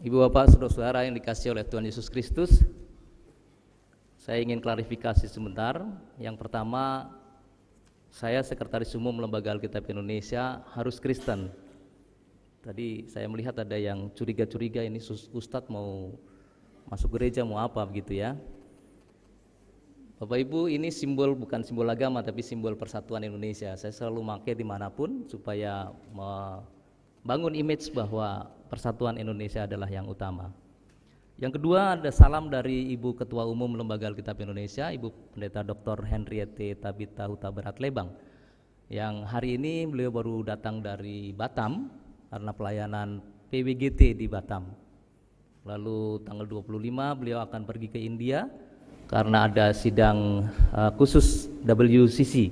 Ibu Bapak, saudara-saudara yang dikasihi oleh Tuhan Yesus Kristus, saya ingin klarifikasi sebentar. Yang pertama, saya Sekretaris Umum Lembaga Alkitab Indonesia harus Kristen. Tadi saya melihat ada yang curiga-curiga, ini Ustadz mau masuk gereja mau apa begitu ya. Bapak Ibu, ini simbol, bukan simbol agama tapi simbol persatuan Indonesia. Saya selalu pakai dimanapun supaya membangun image bahwa persatuan Indonesia adalah yang utama. Yang kedua, ada salam dari Ibu Ketua Umum Lembaga Alkitab Indonesia, Ibu Pendeta Dr. Henriette Tabita Huta Barat Lebang, yang hari ini beliau baru datang dari Batam karena pelayanan PWGT di Batam. Lalu tanggal 25 beliau akan pergi ke India karena ada sidang khusus WCC.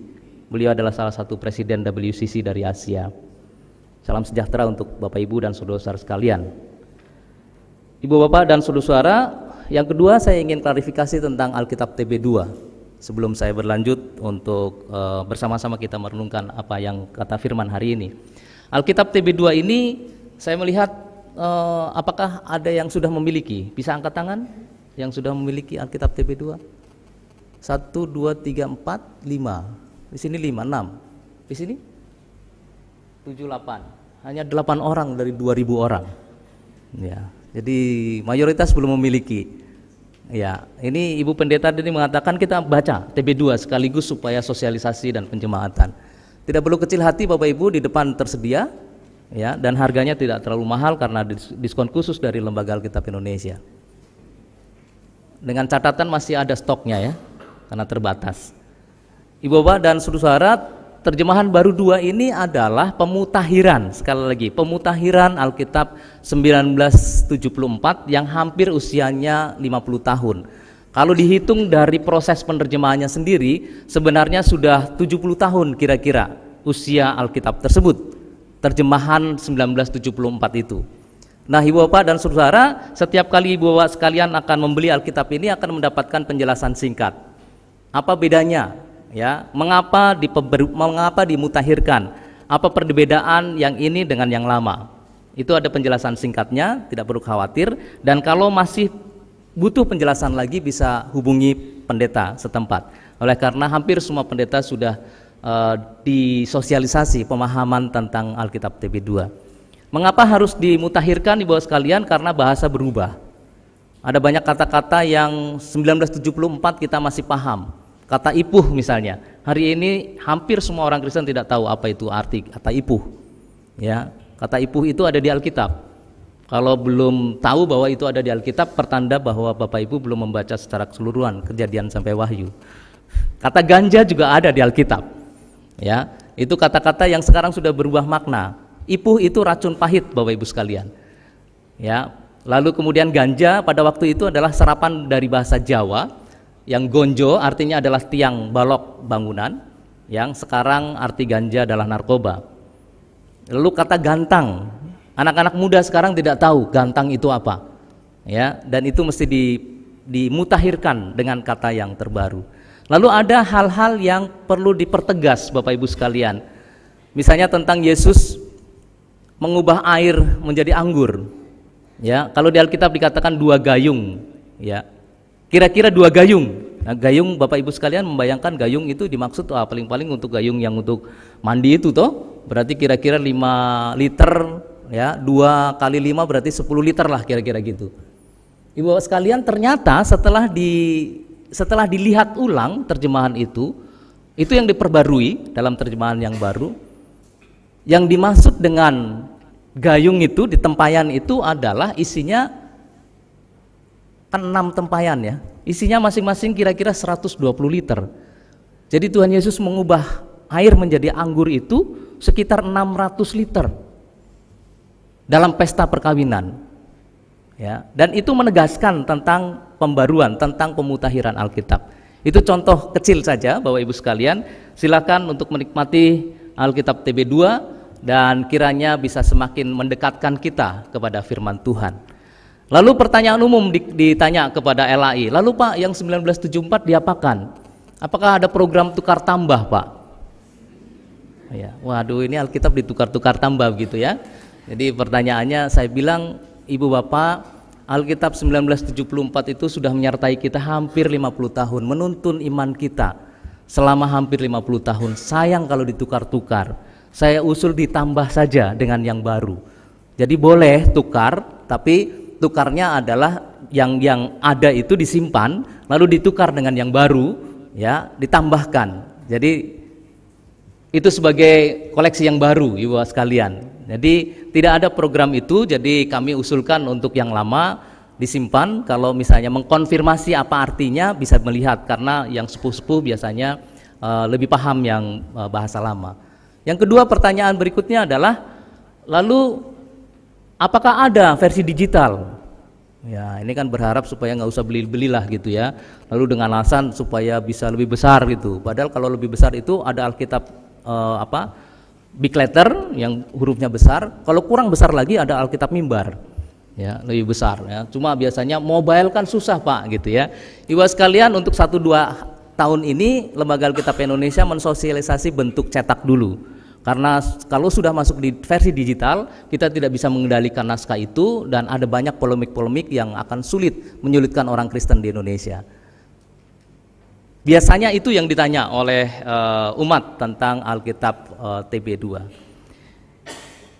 Beliau adalah salah satu presiden WCC dari Asia. Salam sejahtera untuk Bapak Ibu dan saudara-saudara sekalian. Ibu Bapak dan saudara-saudara, yang kedua saya ingin klarifikasi tentang Alkitab TB2 sebelum saya berlanjut untuk bersama-sama kita merenungkan apa yang kata firman hari ini. Alkitab TB2 ini saya melihat apakah ada yang sudah memiliki? Bisa angkat tangan yang sudah memiliki Alkitab TB2? 1, 2, 3, 4, 5. Di sini 5, 6. Di sini 7, 8. Hanya 8 orang dari 2000 orang. Ya, jadi mayoritas belum memiliki. Ya, ini Ibu Pendeta tadi mengatakan kita baca TB2 sekaligus supaya sosialisasi dan penjemaatan. Tidak perlu kecil hati Bapak Ibu, di depan tersedia ya, dan harganya tidak terlalu mahal karena diskon khusus dari Lembaga Alkitab Indonesia. Dengan catatan masih ada stoknya ya, karena terbatas. Ibu Bapak dan saudara, terjemahan baru 2 ini adalah pemutahiran, sekali lagi pemutahiran Alkitab 1974 yang hampir usianya 50 tahun. Kalau dihitung dari proses penerjemahannya sendiri, sebenarnya sudah 70 tahun kira-kira usia Alkitab tersebut, terjemahan 1974 itu. Nah Ibu Bapak dan saudara, setiap kali Ibu Bapak sekalian akan membeli Alkitab ini akan mendapatkan penjelasan singkat. Apa bedanya? Ya, mengapa dimutahirkan? Apa perbedaan yang ini dengan yang lama? Itu ada penjelasan singkatnya, tidak perlu khawatir. Dan kalau masih butuh penjelasan lagi bisa hubungi pendeta setempat. Oleh karena hampir semua pendeta sudah disosialisasi pemahaman tentang Alkitab TB2. Mengapa harus dimutahirkan Ibu sekalian? Karena bahasa berubah. Ada banyak kata-kata yang 1974 kita masih paham. Kata ipuh misalnya, hari ini hampir semua orang Kristen tidak tahu apa itu arti kata ipuh. Ya, kata ipuh itu ada di Alkitab. Kalau belum tahu bahwa itu ada di Alkitab, pertanda bahwa Bapak Ibu belum membaca secara keseluruhan Kejadian sampai Wahyu. Kata ganja juga ada di Alkitab. Ya, itu kata-kata yang sekarang sudah berubah makna. Ipuh itu racun pahit Bapak Ibu sekalian. Ya, lalu kemudian ganja pada waktu itu adalah serapan dari bahasa Jawa. Yang gonjo artinya adalah tiang balok bangunan, yang sekarang arti ganja adalah narkoba. Lalu kata gantang, anak-anak muda sekarang tidak tahu gantang itu apa, ya, dan itu mesti dimutahirkan dengan kata yang terbaru. Lalu ada hal-hal yang perlu dipertegas Bapak Ibu sekalian, misalnya tentang Yesus mengubah air menjadi anggur. Ya, kalau di Alkitab dikatakan 2 gayung, ya. Kira-kira 2 gayung. Nah, gayung Bapak Ibu sekalian membayangkan gayung itu dimaksud paling-paling untuk gayung yang untuk mandi itu toh. Berarti kira-kira 5 liter ya, 2 kali 5 berarti 10 liter lah kira-kira gitu. Ibu sekalian, ternyata setelah dilihat ulang terjemahan itu yang diperbarui dalam terjemahan yang baru. Yang dimaksud dengan gayung itu di tempayan itu adalah isinya kan 6 tempayan ya, isinya masing-masing kira-kira 120 liter. Jadi Tuhan Yesus mengubah air menjadi anggur itu sekitar 600 liter dalam pesta perkawinan. Ya, dan itu menegaskan tentang pembaruan, tentang pemutahiran Alkitab. Itu contoh kecil saja Bapak Ibu sekalian. Silakan untuk menikmati Alkitab TB2 dan kiranya bisa semakin mendekatkan kita kepada firman Tuhan. Lalu pertanyaan umum ditanya kepada LAI, lalu Pak yang 1974 diapakan? Apakah ada program tukar tambah Pak? Ya, waduh ini Alkitab ditukar-tukar tambah gitu ya. Jadi pertanyaannya saya bilang Ibu Bapak, Alkitab 1974 itu sudah menyertai kita hampir 50 tahun, menuntun iman kita selama hampir 50 tahun. Sayang kalau ditukar-tukar. Saya usul ditambah saja dengan yang baru. Jadi boleh tukar, tapi tukarnya adalah yang ada itu disimpan, lalu ditukar dengan yang baru, ya, ditambahkan. Jadi itu sebagai koleksi yang baru, Ibu sekalian. Jadi tidak ada program itu, jadi kami usulkan untuk yang lama disimpan. Kalau misalnya mengkonfirmasi apa artinya bisa melihat, karena yang sepuh-sepuh biasanya lebih paham yang bahasa lama. Yang kedua, pertanyaan berikutnya adalah, lalu apakah ada versi digital? Ya, ini kan berharap supaya nggak usah beli-belilah gitu ya. Lalu dengan alasan supaya bisa lebih besar gitu. Padahal kalau lebih besar itu ada Alkitab big letter yang hurufnya besar. Kalau kurang besar lagi ada Alkitab mimbar, ya, lebih besar ya. Cuma biasanya mobile kan susah Pak gitu ya. Ibu sekalian, untuk 1-2 tahun ini Lembaga Alkitab Indonesia mensosialisasi bentuk cetak dulu, karena kalau sudah masuk di versi digital kita tidak bisa mengendalikan naskah itu, dan ada banyak polemik-polemik yang akan menyulitkan orang Kristen di Indonesia. Biasanya itu yang ditanya oleh umat tentang Alkitab TB2.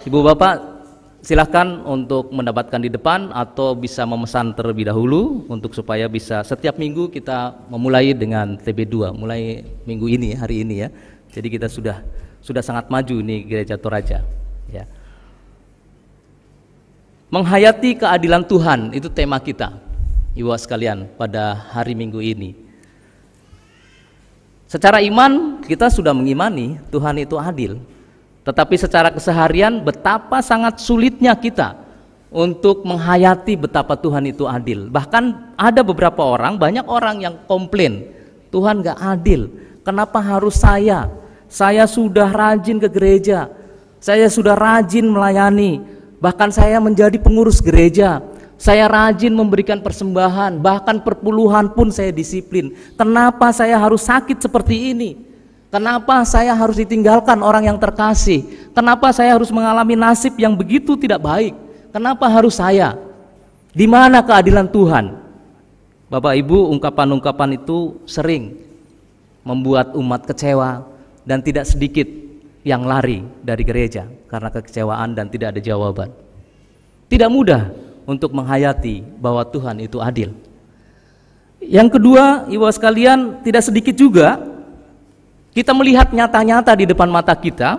Ibu Bapak silahkan untuk mendapatkan di depan atau bisa memesan terlebih dahulu untuk supaya bisa setiap minggu kita memulai dengan TB2, mulai minggu ini, hari ini ya. Jadi kita sudah sangat maju nih Gereja Toraja ya. Menghayati keadilan Tuhan, itu tema kita Ibu sekalian pada hari Minggu ini. Secara iman kita sudah mengimani Tuhan itu adil, tetapi secara keseharian betapa sangat sulitnya kita untuk menghayati betapa Tuhan itu adil. Bahkan ada beberapa orang, banyak orang yang komplain, Tuhan gak adil, kenapa harus saya? Saya sudah rajin ke gereja, saya sudah rajin melayani, bahkan saya menjadi pengurus gereja, saya rajin memberikan persembahan, bahkan perpuluhan pun saya disiplin. Kenapa saya harus sakit seperti ini? Kenapa saya harus ditinggalkan orang yang terkasih? Kenapa saya harus mengalami nasib yang begitu tidak baik? Kenapa harus saya? Di mana keadilan Tuhan? Bapak Ibu, ungkapan-ungkapan itu sering membuat umat kecewa, dan tidak sedikit yang lari dari gereja karena kekecewaan dan tidak ada jawaban. Tidak mudah untuk menghayati bahwa Tuhan itu adil. Yang kedua, Ibu sekalian, tidak sedikit juga kita melihat nyata-nyata di depan mata kita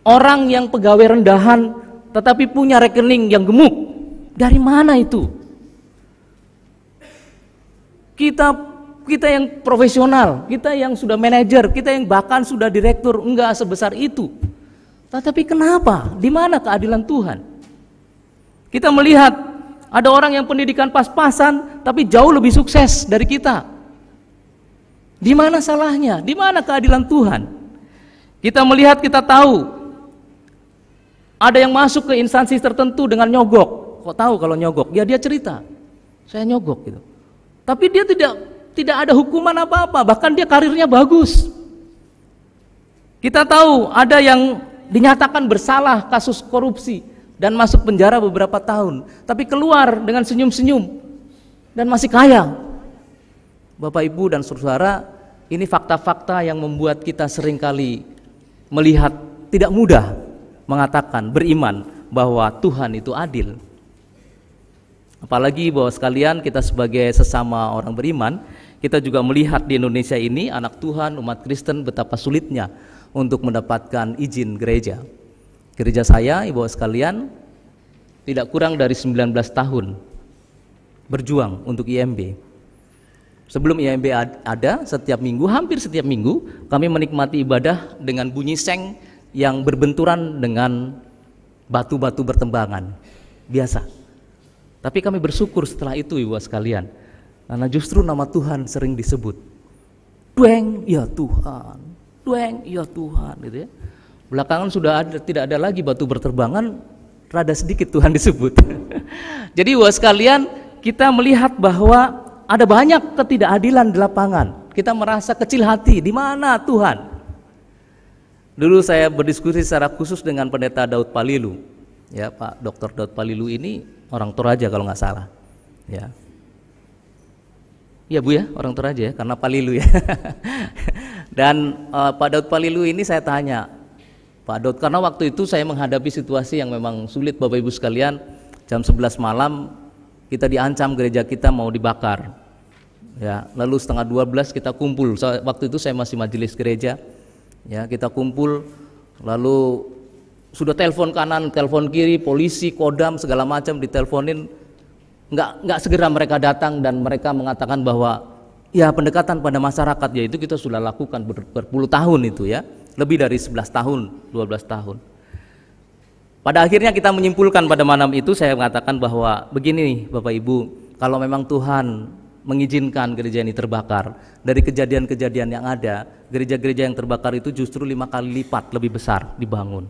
orang yang pegawai rendahan tetapi punya rekening yang gemuk. Dari mana itu? Kita yang profesional, kita yang sudah manajer, kita yang bahkan sudah direktur, enggak sebesar itu. Tetapi kenapa? Di mana keadilan Tuhan? Kita melihat ada orang yang pendidikan pas-pasan tapi jauh lebih sukses dari kita. Di mana salahnya? Di mana keadilan Tuhan? Kita melihat, kita tahu ada yang masuk ke instansi tertentu dengan nyogok. Kok tahu kalau nyogok? Ya dia cerita, saya nyogok gitu. Tapi dia tidak ada hukuman apa-apa, bahkan dia karirnya bagus. Kita tahu ada yang dinyatakan bersalah kasus korupsi dan masuk penjara beberapa tahun, tapi keluar dengan senyum-senyum dan masih kaya. Bapak Ibu dan saudara, ini fakta-fakta yang membuat kita seringkali melihat tidak mudah mengatakan, beriman bahwa Tuhan itu adil. Apalagi bahwa sekalian kita sebagai sesama orang beriman, kita juga melihat di Indonesia ini anak Tuhan, umat Kristen betapa sulitnya untuk mendapatkan izin gereja. Gereja saya, Ibu sekalian, tidak kurang dari 19 tahun berjuang untuk IMB. Sebelum IMB ada, setiap minggu, hampir setiap minggu, kami menikmati ibadah dengan bunyi seng yang berbenturan dengan batu-batu bertembangan. Biasa. Tapi kami bersyukur setelah itu, Ibu sekalian, karena justru nama Tuhan sering disebut. Dueng, ya Tuhan. Dueng, ya Tuhan, gitu ya. Belakangan sudah tidak ada lagi batu berterbangan, rada sedikit Tuhan disebut. Jadi Ibu sekalian, kita melihat bahwa ada banyak ketidakadilan di lapangan. Kita merasa kecil hati, di mana Tuhan? Dulu saya berdiskusi secara khusus dengan Pendeta Daud Palilu. Ya, Pak Dr. Daud Palilu ini orang Toraja kalau nggak salah. Ya. Iya Bu ya, orang Toraja ya, karena Palilu ya. Dan Pak Daud Palilu ini saya tanya, Pak Daud, karena waktu itu saya menghadapi situasi yang memang sulit Bapak Ibu sekalian, jam 11 malam kita diancam gereja kita mau dibakar. Ya, lalu setengah 12 kita kumpul. Waktu itu saya masih majelis gereja. Ya, kita kumpul, lalu sudah telepon kanan, telepon kiri, polisi, kodam segala macam diteleponin. Nggak segera mereka datang dan mereka mengatakan bahwa ya pendekatan pada masyarakat yaitu kita sudah lakukan berpuluh tahun itu ya, lebih dari 11 tahun, 12 tahun. Pada akhirnya kita menyimpulkan pada malam itu saya mengatakan bahwa begini nih Bapak Ibu, kalau memang Tuhan mengizinkan gereja ini terbakar, dari kejadian-kejadian yang ada, gereja-gereja yang terbakar itu justru 5 kali lipat lebih besar dibangun.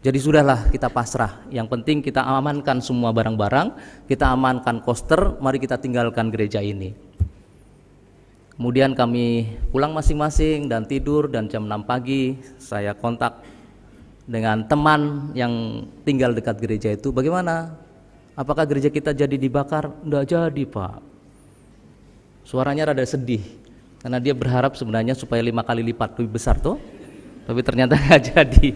Jadi sudahlah kita pasrah, yang penting kita amankan semua barang-barang, kita amankan koster, mari kita tinggalkan gereja ini. Kemudian kami pulang masing-masing dan tidur, dan jam 6 pagi saya kontak dengan teman yang tinggal dekat gereja itu, bagaimana? Apakah gereja kita jadi dibakar? Enggak jadi Pak. Suaranya rada sedih, karena dia berharap sebenarnya supaya 5 kali lipat lebih besar tuh, tapi ternyata nggak jadi.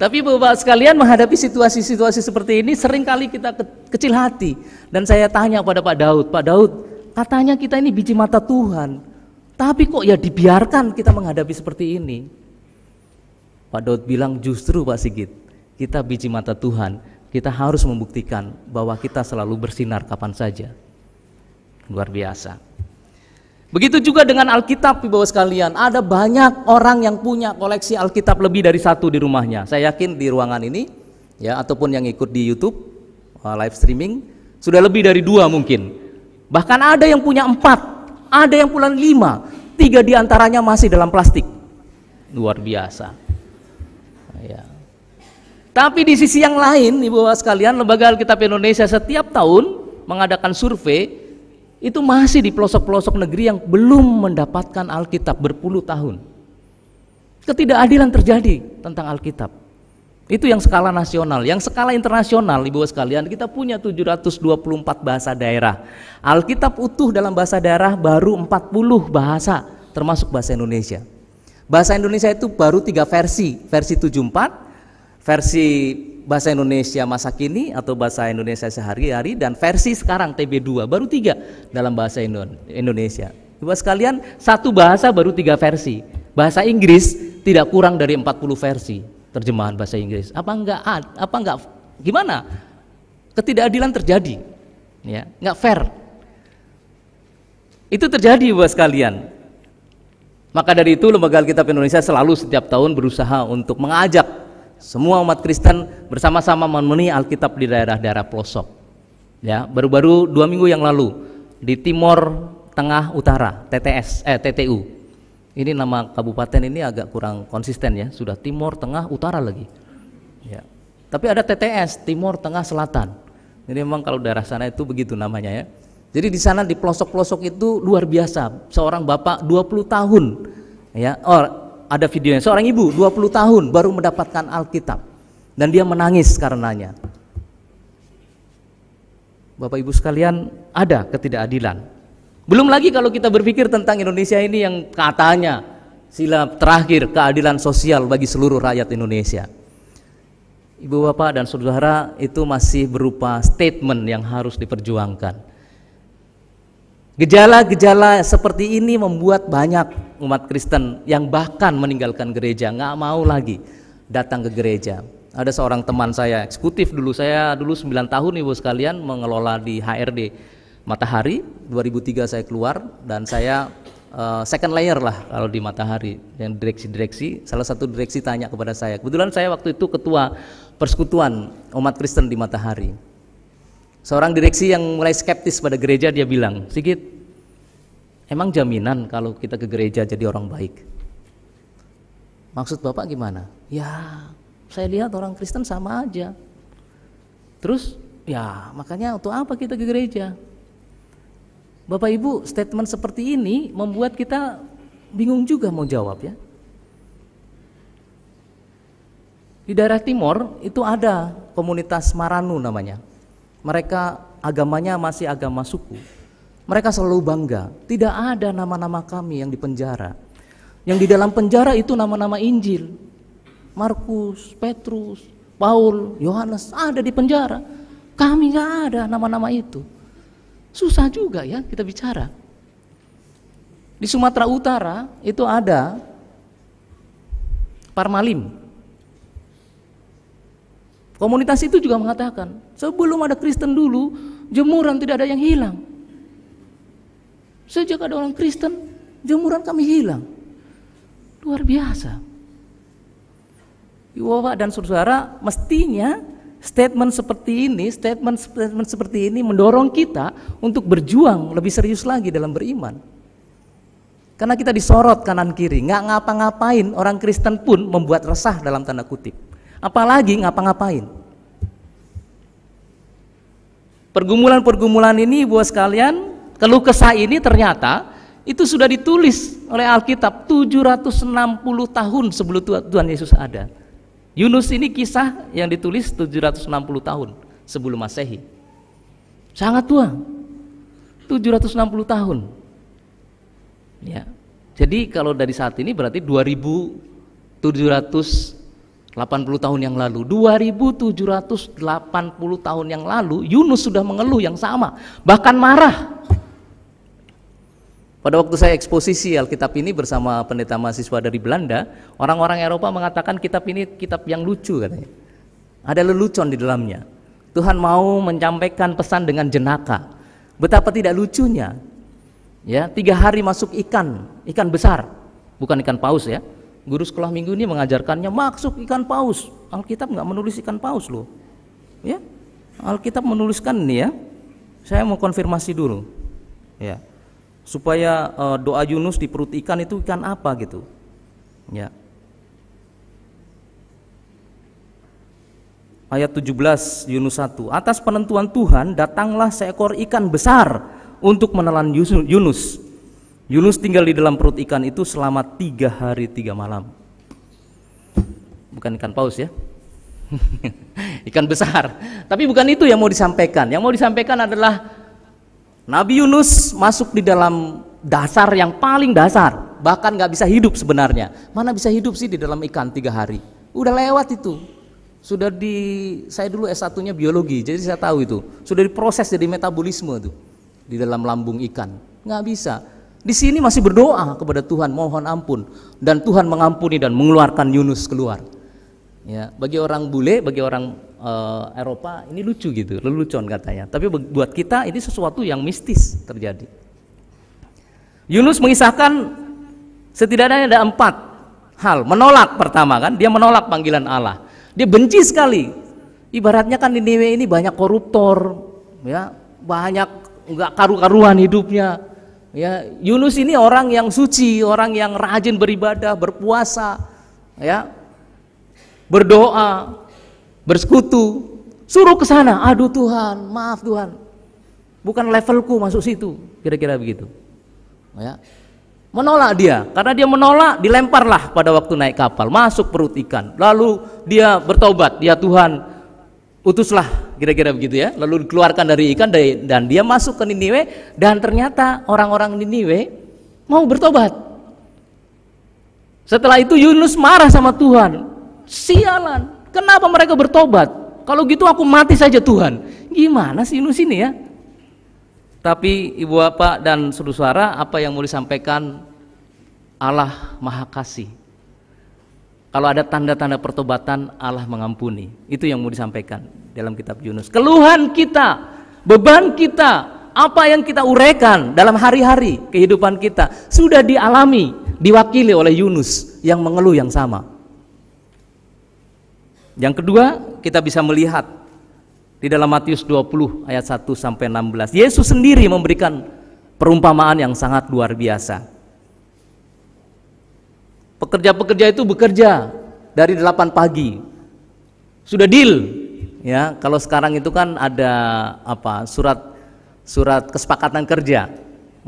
Tapi Bapak sekalian, menghadapi situasi-situasi seperti ini seringkali kita kecil hati. Dan saya tanya pada Pak Daud, katanya kita ini biji mata Tuhan, tapi kok ya dibiarkan kita menghadapi seperti ini? Pak Daud bilang, justru Pak Sigit, kita biji mata Tuhan, kita harus membuktikan bahwa kita selalu bersinar kapan saja. Luar biasa. Begitu juga dengan Alkitab, Bapak sekalian, ada banyak orang yang punya koleksi Alkitab lebih dari satu di rumahnya. Saya yakin di ruangan ini, ya, ataupun yang ikut di YouTube live streaming, sudah lebih dari 2 mungkin. Bahkan ada yang punya 4, ada yang punya 5, 3 diantaranya masih dalam plastik. Luar biasa. Ya. Tapi di sisi yang lain, Ibu Bapak sekalian, Lembaga Alkitab Indonesia setiap tahun mengadakan survei. Itu masih di pelosok-pelosok negeri yang belum mendapatkan Alkitab berpuluh tahun. Ketidakadilan terjadi tentang Alkitab. Itu yang skala nasional. Yang skala internasional, Ibu sekalian, kita punya 724 bahasa daerah. Alkitab utuh dalam bahasa daerah baru 40 bahasa, termasuk bahasa Indonesia. Bahasa Indonesia itu baru 3 versi. Versi 74, versi bahasa Indonesia masa kini atau bahasa Indonesia sehari-hari, dan versi sekarang TB2, baru 3 dalam bahasa Indonesia. Ibu sekalian, satu bahasa baru 3 versi. Bahasa Inggris tidak kurang dari 40 versi terjemahan bahasa Inggris. Apa enggak gimana? Ketidakadilan terjadi. Ya, enggak fair. Itu terjadi Ibu sekalian. Maka dari itu Lembaga Alkitab Indonesia selalu setiap tahun berusaha untuk mengajak semua umat Kristen bersama-sama memenuhi Alkitab di daerah-daerah pelosok. Ya, baru-baru 2 minggu yang lalu di Timor Tengah Utara, TTU. Ini nama kabupaten ini agak kurang konsisten ya, sudah Timor Tengah Utara lagi. Ya. Tapi ada TTS, Timor Tengah Selatan. Jadi memang kalau daerah sana itu begitu namanya ya. Jadi di sana di pelosok-pelosok itu luar biasa. Seorang bapak 20 tahun ya, ada videonya, seorang ibu 20 tahun baru mendapatkan Alkitab dan dia menangis karenanya. Bapak Ibu sekalian, ada ketidakadilan. Belum lagi kalau kita berpikir tentang Indonesia ini yang katanya sila terakhir keadilan sosial bagi seluruh rakyat Indonesia. Ibu Bapak dan Saudara, itu masih berupa statement yang harus diperjuangkan. Gejala-gejala seperti ini membuat banyak umat Kristen yang bahkan meninggalkan gereja, nggak mau lagi datang ke gereja. Ada seorang teman saya, eksekutif dulu, saya dulu 9 tahun Ibu sekalian mengelola di HRD Matahari. 2003 saya keluar dan saya second layer lah kalau di Matahari, yang direksi-direksi. Salah satu direksi tanya kepada saya, kebetulan saya waktu itu ketua persekutuan umat Kristen di Matahari. Seorang direksi yang mulai skeptis pada gereja, dia bilang, Sigit, emang jaminan kalau kita ke gereja jadi orang baik? Maksud Bapak gimana? Ya, saya lihat orang Kristen sama aja. Terus, ya makanya untuk apa kita ke gereja? Bapak Ibu, statement seperti ini membuat kita bingung juga mau jawab ya. Di daerah timur itu ada komunitas Maranu namanya. Mereka agamanya masih agama suku. Mereka selalu bangga, tidak ada nama-nama kami yang di penjara. Yang di dalam penjara itu nama-nama Injil. Markus, Petrus, Paul, Yohanes ada di penjara. Kami nggak ada nama-nama itu. Susah juga ya kita bicara. Di Sumatera Utara itu ada Parmalim. Komunitas itu juga mengatakan, sebelum ada Kristen dulu, jemuran tidak ada yang hilang. Sejak ada orang Kristen, jemuran kami hilang. Luar biasa. Bapak dan saudara, mestinya statement seperti ini mendorong kita untuk berjuang lebih serius lagi dalam beriman. Karena kita disorot kanan kiri, nggak ngapa-ngapain, orang Kristen pun membuat resah dalam tanda kutip. Apalagi ngapa-ngapain. Pergumulan-pergumulan ini buat sekalian, keluh kesah ini ternyata itu sudah ditulis oleh Alkitab 760 tahun sebelum Tuhan Yesus ada. Yunus ini kisah yang ditulis 760 tahun sebelum Masehi. Sangat tua. 760 tahun. Ya. Jadi kalau dari saat ini berarti 2780 tahun yang lalu, 2780 tahun yang lalu Yunus sudah mengeluh yang sama, bahkan marah. Pada waktu saya eksposisi Alkitab ini bersama pendeta mahasiswa dari Belanda, orang-orang Eropa mengatakan kitab ini kitab yang lucu katanya. Ada lelucon di dalamnya. Tuhan mau menyampaikan pesan dengan jenaka. Betapa tidak lucunya. Ya, 3 hari masuk ikan besar, bukan ikan paus ya. Guru sekolah minggu ini mengajarkannya masuk ikan paus. Alkitab nggak menulis ikan paus loh. Ya, Alkitab menuliskan ini ya. Saya mau konfirmasi dulu. Ya. Supaya doa Yunus di perut ikan itu ikan apa gitu. Ya. Ayat 17 Yunus 1. Atas penentuan Tuhan datanglah seekor ikan besar untuk menelan Yunus. Yunus tinggal di dalam perut ikan itu selama 3 hari 3 malam. Bukan ikan paus ya. Ikan besar. Tapi bukan itu yang mau disampaikan. Yang mau disampaikan adalah Nabi Yunus masuk di dalam dasar yang paling dasar, bahkan nggak bisa hidup sebenarnya. Mana bisa hidup sih di dalam ikan 3 hari? Udah lewat itu. Sudah saya dulu S1-nya biologi, jadi saya tahu itu. Sudah diproses jadi metabolisme itu di dalam lambung ikan. Nggak bisa. Di sini masih berdoa kepada Tuhan, mohon ampun, dan Tuhan mengampuni dan mengeluarkan Yunus keluar. Ya, bagi orang bule, bagi orang Eropa ini lucu gitu, lelucon katanya. Tapi buat kita ini sesuatu yang mistis terjadi. Yunus mengisahkan setidaknya ada 4 hal. Menolak pertama kan, dia menolak panggilan Allah. Dia benci sekali. Ibaratnya kan di Niniwe ini banyak koruptor, ya, banyak enggak karu-karuan hidupnya. Ya, Yunus ini orang yang suci, orang yang rajin beribadah, berpuasa, ya, berdoa, bersekutu. Suruh ke sana, aduh Tuhan, maaf Tuhan, bukan levelku masuk situ, kira-kira begitu. Ya. Menolak dia, karena dia menolak, dilemparlah pada waktu naik kapal, masuk perut ikan. Lalu dia bertobat, ya Tuhan, utuslah, kira-kira begitu ya. Lalu dikeluarkan dari ikan dan dia masuk ke Niniwe, dan ternyata orang-orang Niniwe mau bertobat. Setelah itu Yunus marah sama Tuhan. Sialan, kenapa mereka bertobat? Kalau gitu aku mati saja Tuhan. Gimana sih Yunus ini ya? Tapi ibu bapak dan saudara, apa yang mau disampaikan, Allah Maha Kasih. Kalau ada tanda-tanda pertobatan, Allah mengampuni. Itu yang mau disampaikan dalam kitab Yunus. Keluhan kita, beban kita, apa yang kita uraikan dalam hari-hari kehidupan kita sudah dialami, diwakili oleh Yunus yang mengeluh yang sama. Yang kedua, kita bisa melihat di dalam Matius 20 ayat 1 sampai 16. Yesus sendiri memberikan perumpamaan yang sangat luar biasa. Pekerja-pekerja itu bekerja dari 8 pagi. Sudah deal. Ya, kalau sekarang itu kan ada surat kesepakatan kerja.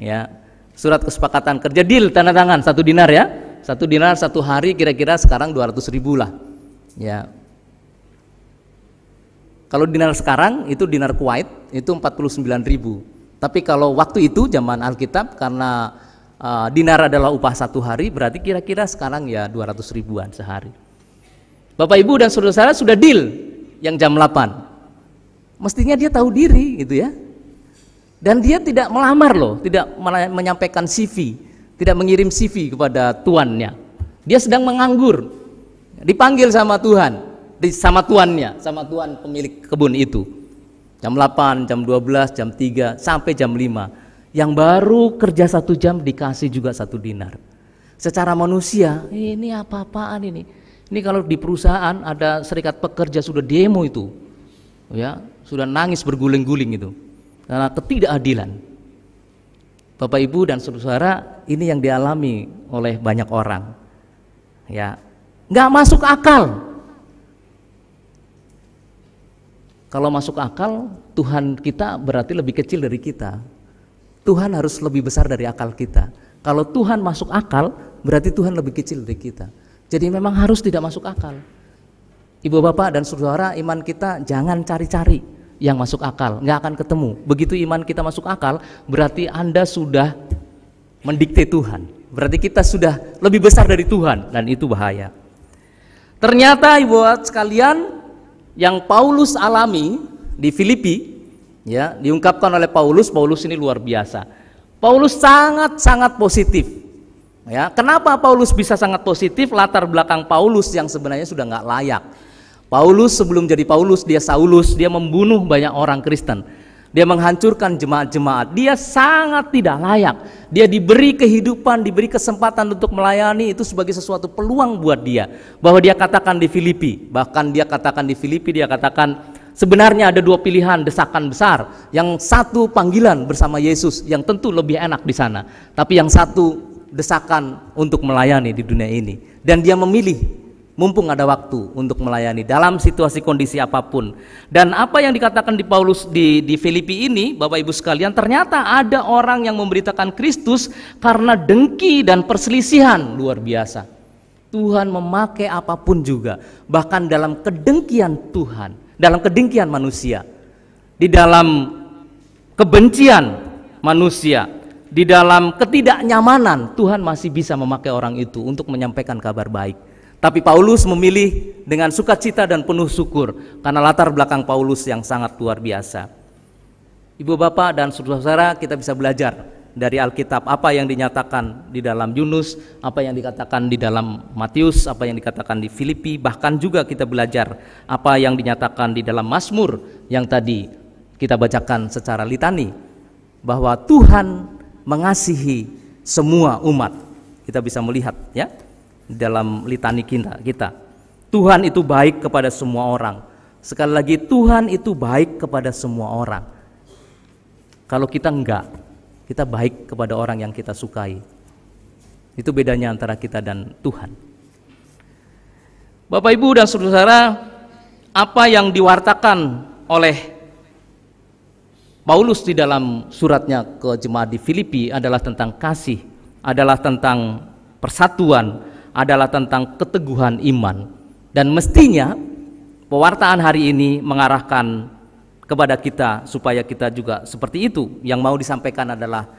Ya. Surat kesepakatan kerja deal, tanda tangan 1 dinar ya. 1 dinar 1 hari kira-kira sekarang 200.000 lah. Ya. Kalau dinar sekarang itu dinar Kuwait itu 49.000. Tapi kalau waktu itu zaman Alkitab karena dinar adalah upah satu hari, berarti kira-kira sekarang ya 200 ribuan sehari. Bapak Ibu dan saudara-saudara sudah deal yang jam 8. Mestinya dia tahu diri gitu ya. Dan dia tidak melamar loh, tidak menyampaikan CV, tidak mengirim CV kepada tuannya. Dia sedang menganggur. Dipanggil sama Tuhan. Sama tuannya, sama tuan pemilik kebun itu. Jam 8, jam 12, jam 3, sampai jam 5. Yang baru kerja 1 jam dikasih juga 1 dinar. Secara manusia, ini apa-apaan ini? Ini kalau di perusahaan ada serikat pekerja sudah demo itu. Ya, sudah nangis berguling-guling itu. Karena ketidakadilan. Bapak Ibu dan saudara, ini yang dialami oleh banyak orang. Ya, nggak masuk akal. Kalau masuk akal, Tuhan kita berarti lebih kecil dari kita. Tuhan harus lebih besar dari akal kita. Kalau Tuhan masuk akal, berarti Tuhan lebih kecil dari kita. Jadi memang harus tidak masuk akal. Ibu bapak dan saudara, iman kita jangan cari-cari yang masuk akal, nggak akan ketemu. Begitu iman kita masuk akal, berarti Anda sudah mendikte Tuhan. Berarti kita sudah lebih besar dari Tuhan, dan itu bahaya. Ternyata ibu bapak sekalian, yang Paulus alami di Filipi, ya, diungkapkan oleh Paulus ini luar biasa. Paulus sangat positif. Ya, kenapa Paulus bisa sangat positif? Latar belakang Paulus yang sebenarnya sudah nggak layak. Paulus sebelum jadi Paulus, dia Saulus, dia membunuh banyak orang Kristen. Dia menghancurkan jemaat-jemaat. Dia sangat tidak layak. Dia diberi kehidupan, diberi kesempatan untuk melayani itu sebagai sesuatu peluang buat dia. Bahwa dia katakan di Filipi, dia katakan sebenarnya ada 2 pilihan desakan besar. Yang satu panggilan bersama Yesus yang tentu lebih enak di sana. Tapi yang satu desakan untuk melayani di dunia ini. Dan dia memilih mumpung ada waktu untuk melayani dalam situasi kondisi apapun. Dan apa yang dikatakan di Paulus di Filipi ini, Bapak Ibu sekalian, ternyata ada orang yang memberitakan Kristus karena dengki dan perselisihan. Luar biasa. Tuhan memakai apapun juga, bahkan dalam kedengkian Tuhan, dalam kedengkian manusia, di dalam kebencian manusia, di dalam ketidaknyamanan, Tuhan masih bisa memakai orang itu untuk menyampaikan kabar baik. Tapi Paulus memilih dengan sukacita dan penuh syukur karena latar belakang Paulus yang sangat luar biasa. Ibu bapak dan saudara-saudara, kita bisa belajar dari Alkitab apa yang dinyatakan di dalam Yunus, apa yang dikatakan di dalam Matius, apa yang dikatakan di Filipi, bahkan juga kita belajar apa yang dinyatakan di dalam Mazmur yang tadi kita bacakan secara litani, bahwa Tuhan mengasihi semua umat. Kita bisa melihat ya dalam litani kita. Tuhan itu baik kepada semua orang. Sekali lagi, Tuhan itu baik kepada semua orang. Kalau kita enggak, kita baik kepada orang yang kita sukai. Itu bedanya antara kita dan Tuhan. Bapak Ibu dan saudara, apa yang diwartakan oleh Paulus di dalam suratnya ke jemaat di Filipi adalah tentang kasih, adalah tentang persatuan, adalah tentang keteguhan iman. Dan mestinya pewartaan hari ini mengarahkan kepada kita supaya kita juga seperti itu. Yang mau disampaikan adalah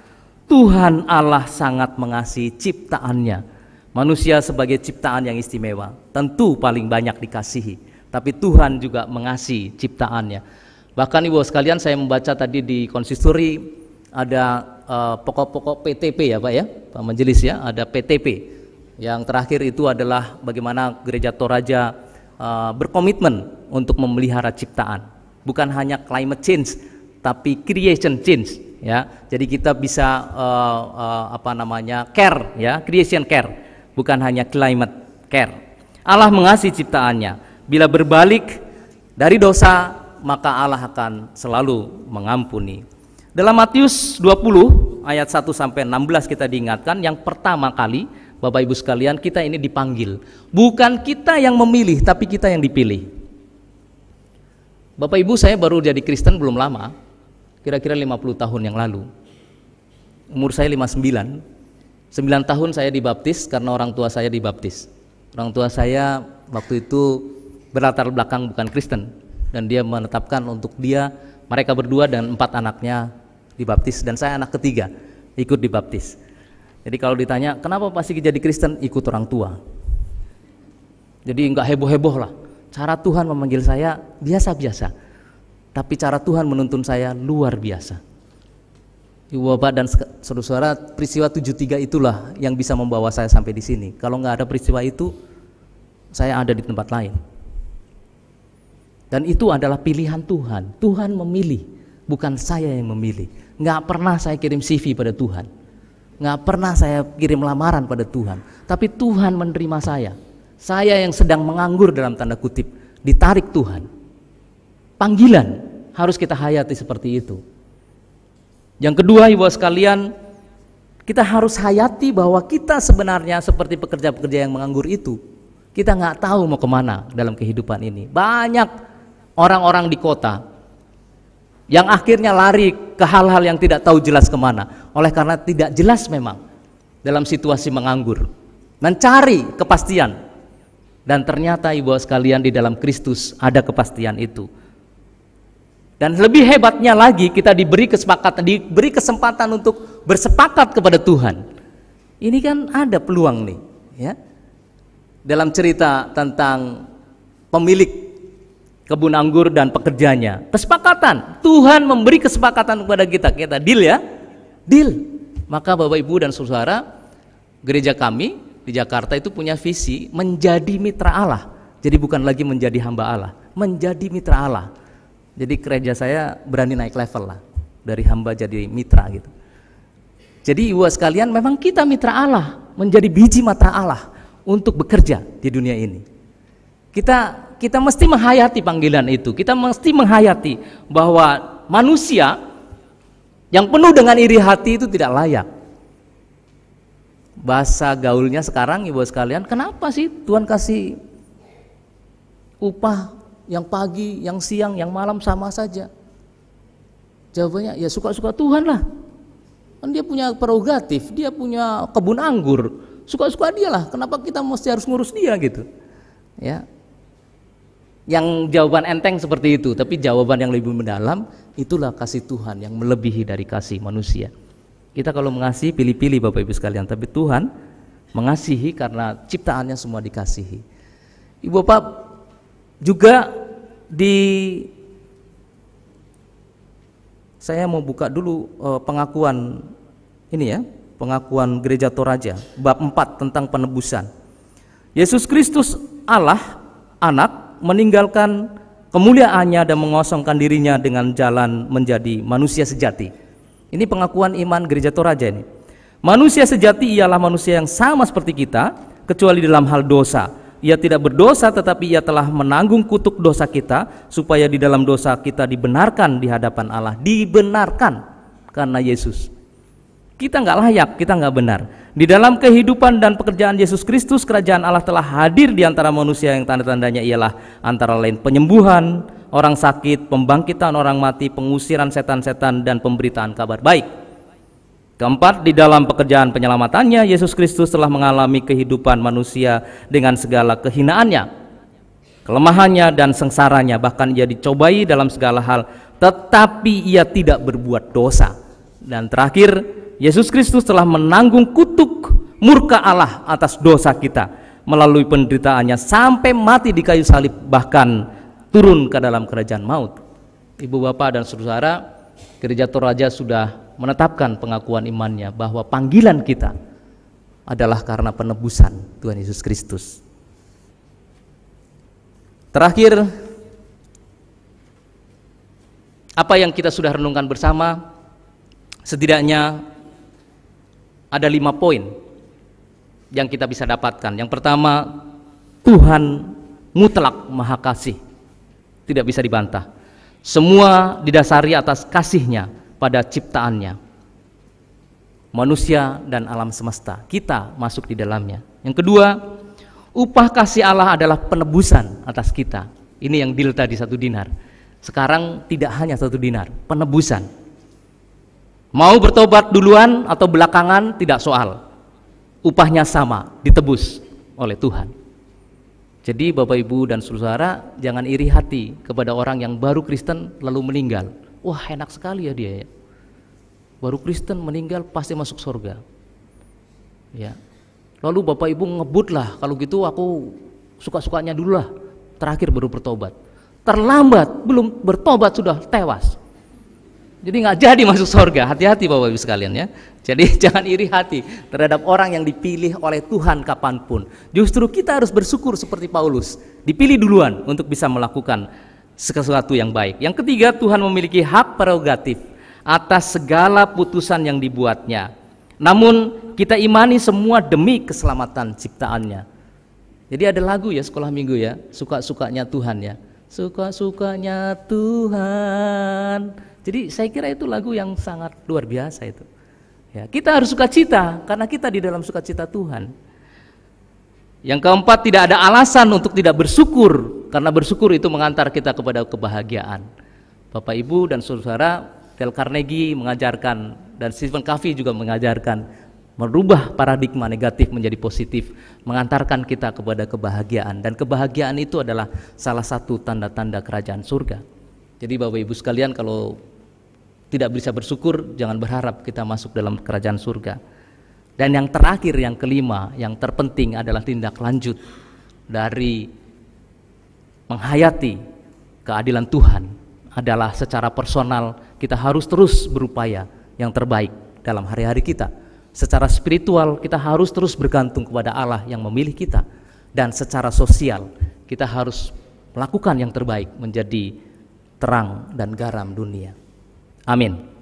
Tuhan Allah sangat mengasihi ciptaannya. Manusia sebagai ciptaan yang istimewa, tentu paling banyak dikasihi, tapi Tuhan juga mengasihi ciptaannya. Bahkan ibu sekalian, saya membaca tadi di konsistori ada pokok-pokok PTP ya Pak ya, Pak Majelis ya, ada PTP. Yang terakhir itu adalah bagaimana Gereja Toraja berkomitmen untuk memelihara ciptaan. Bukan hanya climate change, tapi creation change ya. Jadi kita bisa care ya, creation care, bukan hanya climate care. Allah mengasihi ciptaannya. Bila berbalik dari dosa, maka Allah akan selalu mengampuni. Dalam Matius 20 ayat 1 sampai 16 kita diingatkan yang pertama kali, Bapak Ibu sekalian, kita ini dipanggil. Bukan kita yang memilih, tapi kita yang dipilih. Bapak Ibu, saya baru jadi Kristen belum lama, kira-kira 50 tahun yang lalu. Umur saya 59. 9 tahun saya dibaptis karena orang tua saya dibaptis. Orang tua saya waktu itu berlatar belakang bukan Kristen. dan dia menetapkan untuk mereka berdua dan 4 anaknya dibaptis, dan saya anak ketiga ikut dibaptis. Jadi kalau ditanya kenapa pasti jadi Kristen, ikut orang tua. Jadi nggak heboh-heboh lah. Cara Tuhan memanggil saya biasa-biasa, tapi cara Tuhan menuntun saya luar biasa. Ibu bapak dan saudara, peristiwa 73 itulah yang bisa membawa saya sampai di sini. Kalau nggak ada peristiwa itu, saya ada di tempat lain. Dan itu adalah pilihan Tuhan. Tuhan memilih, bukan saya yang memilih. Nggak pernah saya kirim CV pada Tuhan, nggak pernah saya kirim lamaran pada Tuhan, tapi Tuhan menerima saya. Saya yang sedang menganggur dalam tanda kutip, ditarik Tuhan. Panggilan harus kita hayati seperti itu. Yang kedua, ibu sekalian, kita harus hayati bahwa kita sebenarnya seperti pekerja-pekerja yang menganggur itu. Kita nggak tahu mau kemana dalam kehidupan ini. Banyak orang-orang di kota yang akhirnya lari ke hal-hal yang tidak tahu jelas kemana, oleh karena tidak jelas memang dalam situasi menganggur, mencari kepastian. Dan ternyata ibu sekalian, di dalam Kristus ada kepastian itu. Dan lebih hebatnya lagi, kita diberi kesempatan untuk bersepakat kepada Tuhan. Ini kan ada peluang nih, ya. Dalam cerita tentang pemilik kebun anggur dan pekerjanya, kesepakatan. Tuhan memberi kesepakatan kepada kita deal ya, deal. Maka Bapak Ibu dan saudara, gereja kami di Jakarta itu punya visi menjadi mitra Allah. Jadi bukan lagi menjadi hamba Allah, menjadi mitra Allah. Jadi gereja saya berani naik level lah, dari hamba jadi mitra gitu. Jadi ibu sekalian, memang kita mitra Allah, menjadi biji mata Allah untuk bekerja di dunia ini. Kita mesti menghayati panggilan itu. Kita mesti menghayati bahwa manusia yang penuh dengan iri hati itu tidak layak. Bahasa gaulnya sekarang ibu sekalian, kenapa sih Tuhan kasih upah yang pagi, yang siang, yang malam sama saja? Jawabannya ya suka-suka Tuhan lah. Kan dia punya prerogatif, dia punya kebun anggur, suka-suka dia lah. Kenapa kita mesti harus ngurus dia gitu? Ya. Yang jawaban enteng seperti itu, tapi jawaban yang lebih mendalam, itulah kasih Tuhan yang melebihi dari kasih manusia. Kita kalau mengasihi pilih-pilih Bapak Ibu sekalian, tapi Tuhan mengasihi karena ciptaannya semua dikasihi. Ibu Bapak juga saya mau buka dulu pengakuan ini ya, pengakuan Gereja Toraja bab 4 tentang penebusan. Yesus Kristus Allah anak meninggalkan kemuliaannya dan mengosongkan dirinya dengan jalan menjadi manusia sejati. Ini pengakuan iman Gereja Toraja ini. Manusia sejati ialah manusia yang sama seperti kita, kecuali dalam hal dosa. Ia tidak berdosa, tetapi ia telah menanggung kutuk dosa kita, supaya di dalam dosa kita dibenarkan di hadapan Allah. Dibenarkan karena Yesus. Kita nggak layak, kita nggak benar. Di dalam kehidupan dan pekerjaan Yesus Kristus, kerajaan Allah telah hadir di antara manusia yang tanda-tandanya ialah antara lain penyembuhan orang sakit, pembangkitan orang mati, pengusiran setan-setan, dan pemberitaan kabar baik. Keempat, di dalam pekerjaan penyelamatannya, Yesus Kristus telah mengalami kehidupan manusia dengan segala kehinaannya, kelemahannya, dan sengsaranya. Bahkan ia dicobai dalam segala hal, tetapi ia tidak berbuat dosa. Dan terakhir, Yesus Kristus telah menanggung kutuk murka Allah atas dosa kita melalui penderitaannya sampai mati di kayu salib, bahkan turun ke dalam kerajaan maut. Ibu bapak dan saudara, Gereja Toraja sudah menetapkan pengakuan imannya bahwa panggilan kita adalah karena penebusan Tuhan Yesus Kristus. Terakhir, apa yang kita sudah renungkan bersama, setidaknya ada 5 poin yang kita bisa dapatkan. Yang pertama, Tuhan mutlak maha kasih, tidak bisa dibantah. Semua didasari atas kasihnya pada ciptaannya, manusia dan alam semesta. Kita masuk di dalamnya. Yang kedua, upah kasih Allah adalah penebusan atas kita. Ini yang deal tadi 1 dinar. Sekarang tidak hanya 1 dinar, penebusan. Mau bertobat duluan atau belakangan tidak soal. Upahnya sama, ditebus oleh Tuhan. Jadi Bapak Ibu dan saudara, jangan iri hati kepada orang yang baru Kristen lalu meninggal. Wah, enak sekali ya dia ya. Baru Kristen meninggal pasti masuk surga. Ya. Lalu Bapak Ibu ngebut lah, kalau gitu aku suka-sukanya dulu lah, terakhir baru bertobat. Terlambat, belum bertobat sudah tewas. Jadi nggak jadi masuk surga. Hati-hati Bapak Ibu sekalian ya. Jadi jangan iri hati terhadap orang yang dipilih oleh Tuhan kapanpun. Justru kita harus bersyukur seperti Paulus, dipilih duluan untuk bisa melakukan sesuatu yang baik. Yang ketiga, Tuhan memiliki hak prerogatif atas segala putusan yang dibuatnya. Namun kita imani semua demi keselamatan ciptaannya. Jadi ada lagu ya sekolah minggu ya, suka-sukanya Tuhan ya. Suka-sukanya Tuhan. Jadi saya kira itu lagu yang sangat luar biasa itu. Ya, kita harus sukacita karena kita di dalam sukacita Tuhan. Yang keempat, tidak ada alasan untuk tidak bersyukur karena bersyukur itu mengantar kita kepada kebahagiaan. Bapak Ibu dan saudara, Dale Carnegie mengajarkan dan Stephen Covey juga mengajarkan merubah paradigma negatif menjadi positif, mengantarkan kita kepada kebahagiaan, dan kebahagiaan itu adalah salah satu tanda-tanda kerajaan surga. Jadi Bapak Ibu sekalian, kalau tidak bisa bersyukur, jangan berharap kita masuk dalam kerajaan surga. Dan yang terakhir, yang kelima, yang terpenting adalah tindak lanjut dari menghayati keadilan Tuhan adalah secara personal kita harus terus berupaya yang terbaik dalam hari-hari kita. Secara spiritual kita harus terus bergantung kepada Allah yang memilih kita, dan secara sosial kita harus melakukan yang terbaik menjadi terang dan garam dunia. Amin.